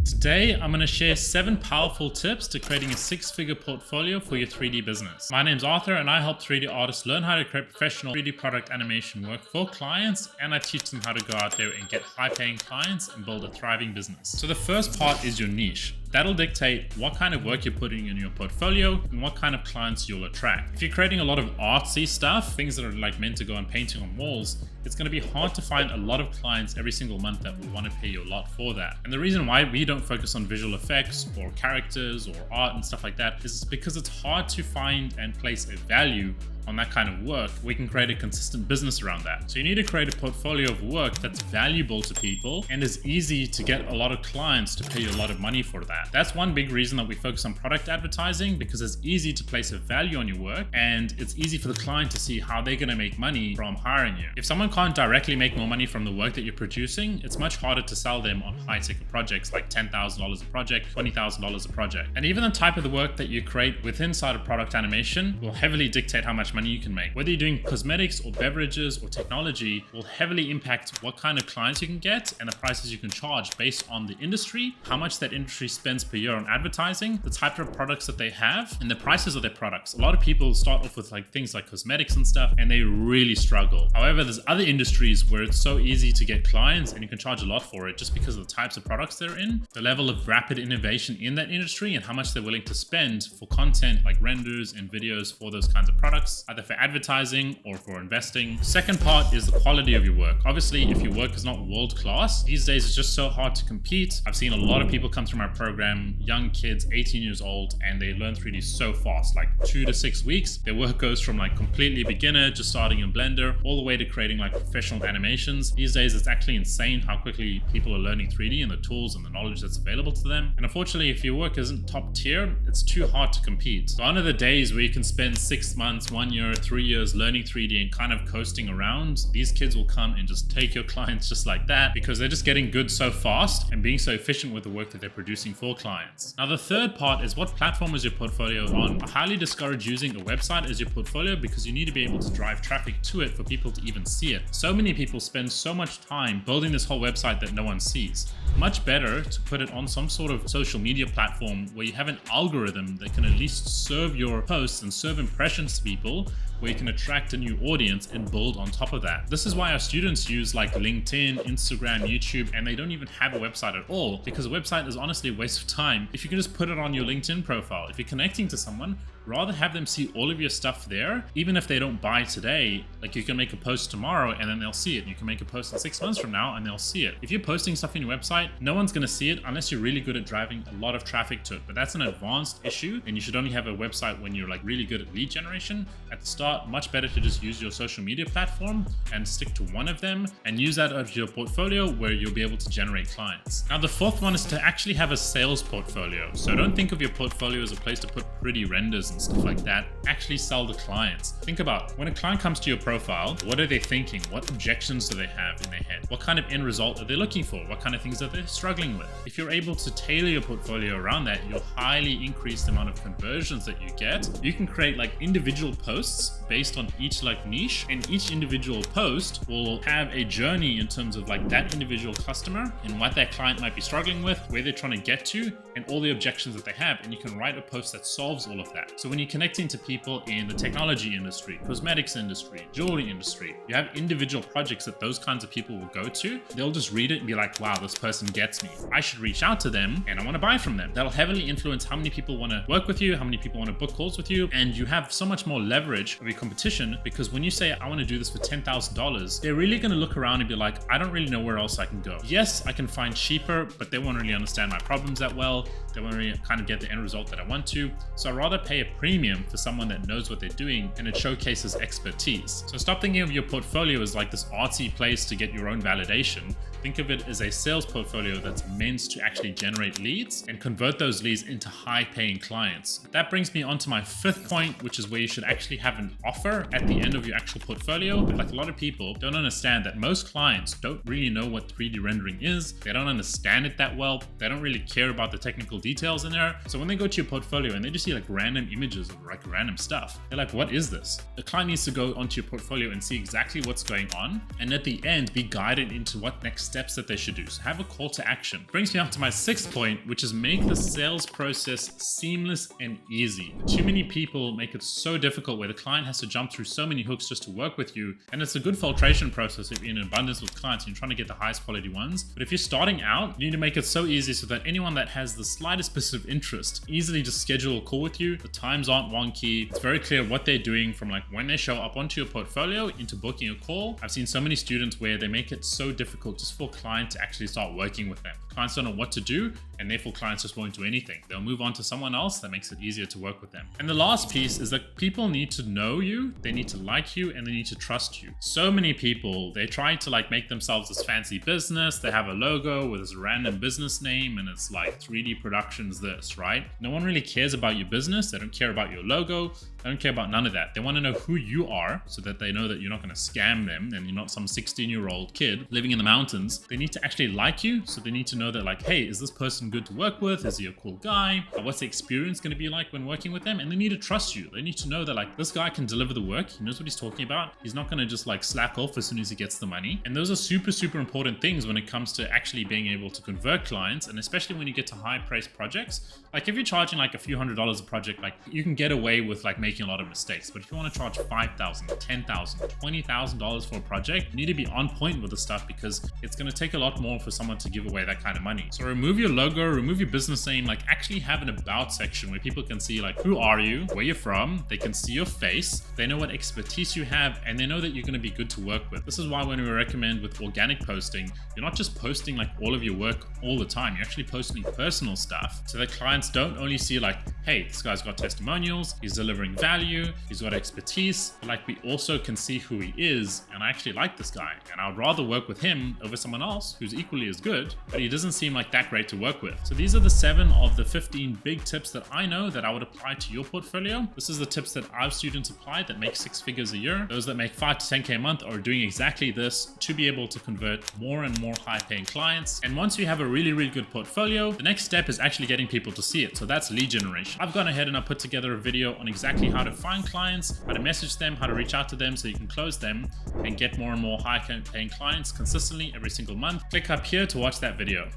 Today, I'm going to share 7 powerful tips to creating a 6-figure portfolio for your 3D business. My name's Arthur and I help 3D artists learn how to create professional 3D product animation work for clients, and I teach them how to go out there and get high-paying clients and build a thriving business. So the first part is your niche. That'll dictate what kind of work you're putting in your portfolio and what kind of clients you'll attract. If you're creating a lot of artsy stuff, things that are like meant to go on painting on walls, it's going to be hard to find a lot of clients every single month that will want to pay you a lot for that. And the reason why we don't focus on visual effects or characters or art and stuff like that is because it's hard to find and place a value on that kind of work. We can create a consistent business around that. So you need to create a portfolio of work that's valuable to people and is easy to get a lot of clients to pay you a lot of money for that. That's one big reason that we focus on product advertising, because it's easy to place a value on your work and it's easy for the client to see how they're going to make money from hiring you. If someone can't directly make more money from the work that you're producing, it's much harder to sell them on high-ticket projects like $10,000 a project, $20,000 a project. And even the type of the work that you create within inside of product animation will heavily dictate how much money you can make. Whether you're doing cosmetics or beverages or technology will heavily impact what kind of clients you can get and the prices you can charge based on the industry, how much that industry spends per year on advertising, the type of products that they have, and the prices of their products. A lot of people start off with things like cosmetics and stuff, and they really struggle. However, there's other industries where it's so easy to get clients and you can charge a lot for it just because of the types of products they're in, the level of rapid innovation in that industry, and how much they're willing to spend for content like renders and videos for those kinds of products, either for advertising or for investing. Second part is the quality of your work. Obviously, if your work is not world class, these days it's just so hard to compete. I've seen a lot of people come through my program, young kids, 18 years old, and they learn 3D so fast, like 2 to 6 weeks. Their work goes from like completely beginner, just starting in Blender, all the way to creating like professional animations. These days, it's actually insane how quickly people are learning 3D and the tools and the knowledge that's available to them. And unfortunately, if your work isn't top tier, it's too hard to compete. Gone are the days where you can spend 6 months, 1 year, 3 years learning 3D and kind of coasting around. These kids will come and just take your clients just like that because they're just getting good so fast and being so efficient with the work that they're producing for clients. Now, the third part is what platform is your portfolio on? I highly discourage using a website as your portfolio because you need to be able to drive traffic to it for people to even see it. So many people spend so much time building this whole website that no one sees. Much better to put it on some sort of social media platform where you have an algorithm that can at least serve your posts and serve impressions to people, where you can attract a new audience and build on top of that. This is why our students use like LinkedIn, Instagram, YouTube, and they don't even have a website at all, because a website is honestly a waste of time. If you can just put it on your LinkedIn profile, if you're connecting to someone, rather have them see all of your stuff there. Even if they don't buy today, like you can make a post tomorrow and then they'll see it. You can make a post in 6 months from now and they'll see it. If you're posting stuff in your website, no one's going to see it unless you're really good at driving a lot of traffic to it. But that's an advanced issue, and you should only have a website when you're like really good at lead generation. At the start, much better to just use your social media platform and stick to one of them and use that as your portfolio where you'll be able to generate clients. Now, the fourth one is to actually have a sales portfolio. So don't think of your portfolio as a place to put pretty renders and stuff like that. Actually sell to clients. Think about when a client comes to your profile, what are they thinking? What objections do they have in their head? What kind of end result are they looking for? What kind of things are they struggling with? If you're able to tailor your portfolio around that, you'll highly increase the amount of conversions that you get. You can create like individual posts based on each like niche, and each individual post will have a journey in terms of like that individual customer and what that client might be struggling with, where they're trying to get to, and all the objections that they have. And you can write a post that solves all of that. So when you connecting to people in the technology industry, cosmetics industry, jewelry industry, you have individual projects that those kinds of people will go to. They'll just read it and be like, wow, this person gets me. I should reach out to them and I want to buy from them. That'll heavily influence how many people want to work with you, how many people want to book calls with you, and you have so much more leverage of your competition, because when you say, I want to do this for $10,000, they're really going to look around and be like, I don't really know where else I can go. Yes, I can find cheaper, but they won't really understand my problems that well. They won't really kind of get the end result that I want to. So I'd rather pay a premium for someone that knows what they're doing and it showcases expertise. So stop thinking of your portfolio as like this artsy place to get your own validation. Think of it as a sales portfolio that's meant to actually generate leads and convert those leads into high-paying clients. That brings me on to my fifth point, which is where you should actually have an offer at the end of your actual portfolio. But like a lot of people don't understand that most clients don't really know what 3D rendering is. They don't understand it that well. They don't really care about the technical details in there. So when they go to your portfolio and they just see like random images of like random stuff, they're like, what is this? The client needs to go onto your portfolio and see exactly what's going on, and at the end be guided into what next steps that they should do. So have a call to action. Brings me up to my 6th point, which is make the sales process seamless and easy. Too many people make it so difficult where the client has to jump through so many hooks just to work with you, and it's a good filtration process if you're in abundance with clients and you're trying to get the highest quality ones. But if you're starting out, you need to make it so easy so that anyone that has the slightest bit of interest easily just schedule a call with you. The times aren't wonky. It's very clear what they're doing from like when they show up onto your portfolio into booking a call. I've seen so many students where they make it so difficult just for clients to actually start working with them. Clients don't know what to do, and therefore clients just won't do anything. They'll move on to someone else that makes it easier to work with them. And the last piece is that people need to know you, they need to like you, and they need to trust you. So many people, they try to like make themselves this fancy business. They have a logo with this random business name and it's like 3D Productions this, right? No one really cares about your business. They don't care about your logo. They don't care about none of that. They want to know who you are so that they know that you're not going to scam them and you're not some 16-year-old kid living in the mountains. They need to actually like you, so they need to know that like, hey, is this person good to work with? Is he a cool guy? What's the experience going to be like when working with them? And they need to trust you. They need to know that like this guy can deliver the work. He knows what he's talking about. He's not going to just like slack off as soon as he gets the money. And those are super, super important things when it comes to actually being able to convert clients, and especially when you get to high-priced projects. Like if you're charging like a few $100s a project, like you can get away with like making a lot of mistakes. But if you want to charge $5,000, $10,000, $20,000 for a project, you need to be on point with the stuff because it's going to take a lot more for someone to give away that kind of money. So remove your logo, remove your business name, like actually have an about section where people can see like, who are you, where you're from, they can see your face, they know what expertise you have, and they know that you're going to be good to work with. This is why when we recommend with organic posting, you're not just posting like all of your work all the time, you're actually posting personal stuff so that clients don't only see like, hey, this guy's got testimonials, he's delivering value, he's got expertise, but like we also can see who he is, and I actually like this guy and I would rather work with him over someone else who's equally as good, but he doesn't seem like that great to work with. So these are the 7 of the 15 big tips that I know that I would apply to your portfolio. This is the tips that our students apply that make 6 figures a year. Those that make 5 to 10K a month are doing exactly this to be able to convert more and more high-paying clients. And once you have a really, really good portfolio, the next step is actually getting people to see it. So that's lead generation. I've gone ahead and I've put together a video on exactly how to find clients, how to message them, how to reach out to them so you can close them and get more and more high-paying clients consistently every single month. Click up here to watch that video.